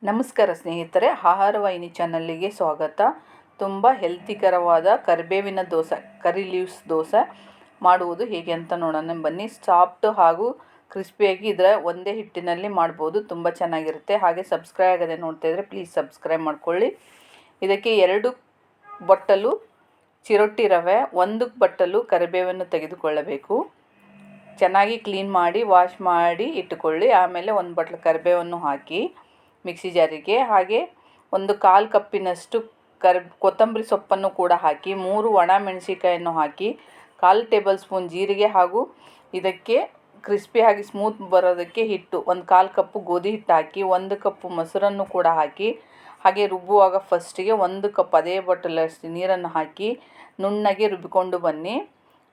ನಮಸ್ಕಾರ ಸ್ನೇಹಿತರೆ, ಆಹಾರ ವಾಹಿನಿ ಚಾನಲ್ಲಿಗೆ ಸ್ವಾಗತ. ತುಂಬ ಹೆಲ್ತಿಕರವಾದ ಕರಿಬೇವಿನ ದೋಸೆ, ಕರಿ ಲೀವ್ಸ್ ದೋಸೆ ಮಾಡುವುದು ಹೇಗೆ ಅಂತ ನೋಡೋಣ ಬನ್ನಿ. ಸಾಫ್ಟ್ ಹಾಗೂ ಕ್ರಿಸ್ಪಿಯಾಗಿ ಇದರ ಒಂದೇ ಹಿಟ್ಟಿನಲ್ಲಿ ಮಾಡ್ಬೋದು, ತುಂಬ ಚೆನ್ನಾಗಿರುತ್ತೆ. ಹಾಗೆ ಸಬ್ಸ್ಕ್ರೈಬ್ ಆಗದೆ ನೋಡ್ತಾ ಇದ್ದರೆ ಪ್ಲೀಸ್ ಸಬ್ಸ್ಕ್ರೈಬ್ ಮಾಡ್ಕೊಳ್ಳಿ. ಇದಕ್ಕೆ 2 ಬಟ್ಟಲು ಚಿರೋಟಿ ರವೆ, 1 ಬಟ್ಟಲು ಕರಿಬೇವನ್ನು ತೆಗೆದುಕೊಳ್ಳಬೇಕು. ಚೆನ್ನಾಗಿ ಕ್ಲೀನ್ ಮಾಡಿ ವಾಶ್ ಮಾಡಿ ಇಟ್ಟುಕೊಳ್ಳಿ. ಆಮೇಲೆ 1 ಬಟ್ಟಲು ಕರಿಬೇವನ್ನು ಹಾಕಿ ಮಿಕ್ಸಿ ಜಾರಿಗೆ, ಹಾಗೆ 1/4 ಕಪ್ಪಿನಷ್ಟು ಕೊತ್ತಂಬರಿ ಸೊಪ್ಪನ್ನು ಕೂಡ ಹಾಕಿ, 3 ಒಣ ಮೆಣಸಿಕಾಯನ್ನು ಹಾಕಿ, 1/4 ಟೇಬಲ್ ಸ್ಪೂನ್ ಜೀರಿಗೆ ಹಾಗೂ ಇದಕ್ಕೆ ಕ್ರಿಸ್ಪಿಯಾಗಿ ಸ್ಮೂತ್ ಬರೋದಕ್ಕೆ ಹಿಟ್ಟು 1/4 ಕಪ್ಪು ಗೋಧಿ ಹಿಟ್ಟು ಹಾಕಿ, 1 ಕಪ್ಪು ಮೊಸರನ್ನು ಕೂಡ ಹಾಕಿ, ಹಾಗೆ ರುಬ್ಬುವಾಗ ಫಸ್ಟಿಗೆ 1 ಕಪ್ ಅದೇ ಬಟ್ಟಲಷ್ಟು ನೀರನ್ನು ಹಾಕಿ ನುಣ್ಣಗೆ ರುಬ್ಬಿಕೊಂಡು ಬನ್ನಿ.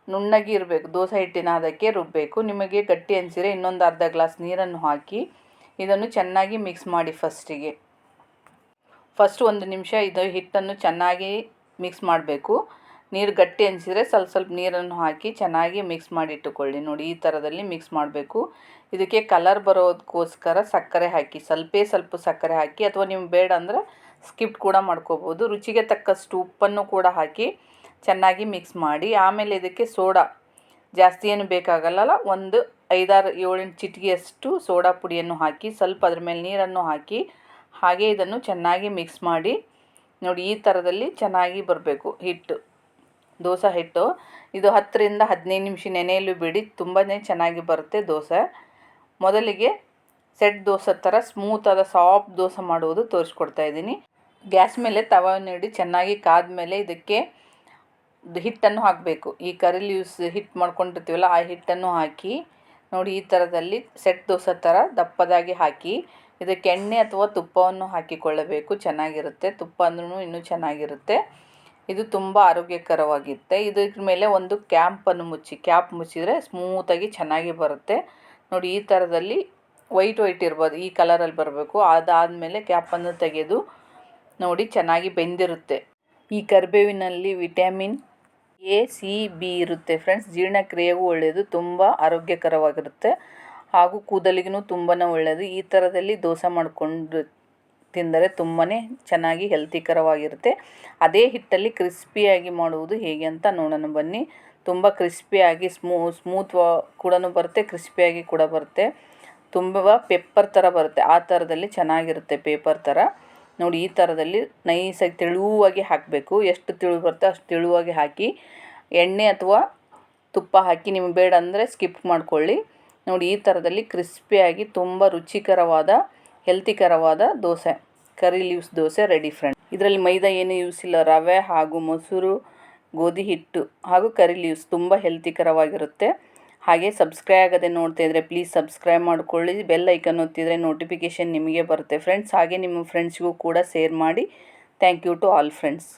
ನುಣ್ಣಗೆ ಇರಬೇಕು, ದೋಸೆ ಹಿಟ್ಟಿನ ಅದಕ್ಕೆ ರುಬ್ಬಬೇಕು. ನಿಮಗೆ ಗಟ್ಟಿ ಅನಿಸಿದರೆ ಇನ್ನೊಂದು ಅರ್ಧ ಗ್ಲಾಸ್ ನೀರನ್ನು ಹಾಕಿ ಇದನ್ನು ಚೆನ್ನಾಗಿ ಮಿಕ್ಸ್ ಮಾಡಿ. ಫಸ್ಟ್ 1 ನಿಮಿಷ ಇದು ಹಿಟ್ಟನ್ನು ಚೆನ್ನಾಗಿ ಮಿಕ್ಸ್ ಮಾಡಬೇಕು. ನೀರು ಗಟ್ಟಿ ಅನಿಸಿದರೆ ಸ್ವಲ್ಪ ನೀರನ್ನು ಹಾಕಿ ಚೆನ್ನಾಗಿ ಮಿಕ್ಸ್ ಮಾಡಿ ಇಟ್ಟುಕೊಳ್ಳಿ. ನೋಡಿ, ಈ ಥರದಲ್ಲಿ ಮಿಕ್ಸ್ ಮಾಡಬೇಕು. ಇದಕ್ಕೆ ಕಲರ್ ಬರೋದಕ್ಕೋಸ್ಕರ ಸಕ್ಕರೆ ಹಾಕಿ, ಸ್ವಲ್ಪ ಸಕ್ಕರೆ ಹಾಕಿ, ಅಥವಾ ನೀವು ಬೇಡ ಅಂದರೆ ಸ್ಕಿಪ್ ಕೂಡ ಮಾಡ್ಕೋಬೋದು. ರುಚಿಗೆ ತಕ್ಕಷ್ಟು ಉಪ್ಪನ್ನು ಕೂಡ ಹಾಕಿ ಚೆನ್ನಾಗಿ ಮಿಕ್ಸ್ ಮಾಡಿ. ಆಮೇಲೆ ಇದಕ್ಕೆ ಸೋಡಾ ಜಾಸ್ತಿ ಏನು ಬೇಕಾಗಲ್ಲ, 1 5-6-7 ಚಿಟಿಕೆಯಷ್ಟು ಸೋಡಾ ಪುಡಿಯನ್ನು ಹಾಕಿ ಸ್ವಲ್ಪ ಅದ್ರ ಮೇಲೆ ನೀರನ್ನು ಹಾಕಿ ಹಾಗೆ ಇದನ್ನು ಚೆನ್ನಾಗಿ ಮಿಕ್ಸ್ ಮಾಡಿ. ನೋಡಿ, ಈ ಥರದಲ್ಲಿ ಚೆನ್ನಾಗಿ ಬರಬೇಕು ಹಿಟ್ಟು, ದೋಸೆ ಹಿಟ್ಟು. ಇದು 10-15 ನಿಮಿಷ ನೆನೆಯಲು ಬಿಡಿ, ತುಂಬಾ ಚೆನ್ನಾಗಿ ಬರುತ್ತೆ ದೋಸೆ. ಮೊದಲಿಗೆ ಸೆಟ್ ದೋಸೆ ಥರ ಸ್ಮೂತಾದ ಸಾಫ್ಟ್ ದೋಸೆ ಮಾಡುವುದು ತೋರಿಸ್ಕೊಡ್ತಾ ಇದ್ದೀನಿ. ಗ್ಯಾಸ್ ಮೇಲೆ ತವಾವನ್ನು ಇಡಿ, ಚೆನ್ನಾಗಿ ಕಾದ ಮೇಲೆ ಇದಕ್ಕೆ ಹಿಟ್ಟನ್ನು ಹಾಕಬೇಕು. ಈ ಕರಿ ಲೀವ್ಸ್ ಹಿಟ್ಟು ಮಾಡ್ಕೊಂಡಿರ್ತೀವಲ್ಲ, ಆ ಹಿಟ್ಟನ್ನು ಹಾಕಿ ನೋಡಿ, ಈ ಥರದಲ್ಲಿ ಸೆಟ್ ದೋಸೆ ಥರ ದಪ್ಪದಾಗಿ ಹಾಕಿ ಇದಕ್ಕೆ ಎಣ್ಣೆ ಅಥವಾ ತುಪ್ಪವನ್ನು ಹಾಕಿಕೊಳ್ಳಬೇಕು. ಚೆನ್ನಾಗಿರುತ್ತೆ, ತುಪ್ಪ ಅಂದ್ರೂ ಇನ್ನೂ ಚೆನ್ನಾಗಿರುತ್ತೆ. ಇದು ತುಂಬ ಆರೋಗ್ಯಕರವಾಗಿರುತ್ತೆ. ಇದ್ರ ಮೇಲೆ ಒಂದು ಕ್ಯಾಪ್ ಮುಚ್ಚಿದರೆ ಸ್ಮೂತಾಗಿ ಚೆನ್ನಾಗಿ ಬರುತ್ತೆ. ನೋಡಿ, ಈ ಥರದಲ್ಲಿ ವೈಟ್ ಇರ್ಬೋದು, ಈ ಕಲರಲ್ಲಿ ಬರಬೇಕು. ಅದಾದಮೇಲೆ ಕ್ಯಾಪನ್ನು ತೆಗೆದು ನೋಡಿ, ಚೆನ್ನಾಗಿ ಬೆಂದಿರುತ್ತೆ. ಈ ಕರಿಬೇವಿನಲ್ಲಿ ವಿಟಮಿನ್ A, C, B ಇರುತ್ತೆ ಫ್ರೆಂಡ್ಸ್. ಜೀರ್ಣಕ್ರಿಯೆಗೂ ಒಳ್ಳೆಯದು, ತುಂಬ ಆರೋಗ್ಯಕರವಾಗಿರುತ್ತೆ ಹಾಗೂ ಕೂದಲಿಗೂ ತುಂಬಾ ಒಳ್ಳೆಯದು. ಈ ಥರದಲ್ಲಿ ದೋಸೆ ಮಾಡಿಕೊಂಡು ತಿಂದರೆ ತುಂಬಾ ಚೆನ್ನಾಗಿ ಹೆಲ್ತಿಕರವಾಗಿರುತ್ತೆ. ಅದೇ ಹಿಟ್ಟಲ್ಲಿ ಕ್ರಿಸ್ಪಿಯಾಗಿ ಮಾಡುವುದು ಹೇಗೆ ಅಂತ ನೋಡೋಣ ಬನ್ನಿ. ತುಂಬ ಕ್ರಿಸ್ಪಿಯಾಗಿ ಸ್ಮೂತ್ ಕೂಡ ಬರುತ್ತೆ, ಕ್ರಿಸ್ಪಿಯಾಗಿ ಕೂಡ ಬರುತ್ತೆ. ತುಂಬ ಪೇಪರ್ ಥರ ಬರುತ್ತೆ, ಆ ಥರದಲ್ಲಿ ಚೆನ್ನಾಗಿರುತ್ತೆ, ಪೇಪರ್ ಥರ. ನೋಡಿ, ಈ ಥರದಲ್ಲಿ ನೈಸಾಗಿ ತೆಳುವಾಗಿ ಹಾಕಬೇಕು. ಎಷ್ಟು ತೆಳು ಬರುತ್ತೆ ಅಷ್ಟು ತೆಳುವಾಗಿ ಹಾಕಿ ಎಣ್ಣೆ ಅಥವಾ ತುಪ್ಪ ಹಾಕಿ, ನಿಮಗೆ ಬೇಡ ಅಂದರೆ ಸ್ಕಿಪ್ ಮಾಡ್ಕೊಳ್ಳಿ. ನೋಡಿ, ಈ ಥರದಲ್ಲಿ ಕ್ರಿಸ್ಪಿಯಾಗಿ ತುಂಬ ರುಚಿಕರವಾದ ಹೆಲ್ತಿಕರವಾದ dosa, curry leaves dosa ready friend. ಇದರಲ್ಲಿ ಮೈದಾ ಏನು ಯೂಸ್ ಇಲ್ಲ, ರವೆ ಹಾಗೂ ಮೊಸರು, ಗೋಧಿ ಹಿಟ್ಟು ಹಾಗೂ ಕರಿ ಲೀವ್ಸ್ ತುಂಬ ಹೆಲ್ತಿಕರವಾಗಿರುತ್ತೆ. ಹಾಗೆ ಸಬ್ಸ್ಕ್ರೈಬ್ ಆಗದೆ ನೋಡ್ತಾ ಇದ್ದರೆ ಪ್ಲೀಸ್ ಸಬ್ಸ್ಕ್ರೈಬ್ ಮಾಡ್ಕೊಳ್ಳಿ. ಬೆಲ್ ಐಕನ್ ಒತ್ತಿದರೆ ನೋಟಿಫಿಕೇಷನ್ ನಿಮಗೆ ಬರುತ್ತೆ ಫ್ರೆಂಡ್ಸ್. ಹಾಗೆ ನಿಮ್ಮ ಫ್ರೆಂಡ್ಸ್ಗೂ ಕೂಡ ಶೇರ್ ಮಾಡಿ. Thank you to all friends.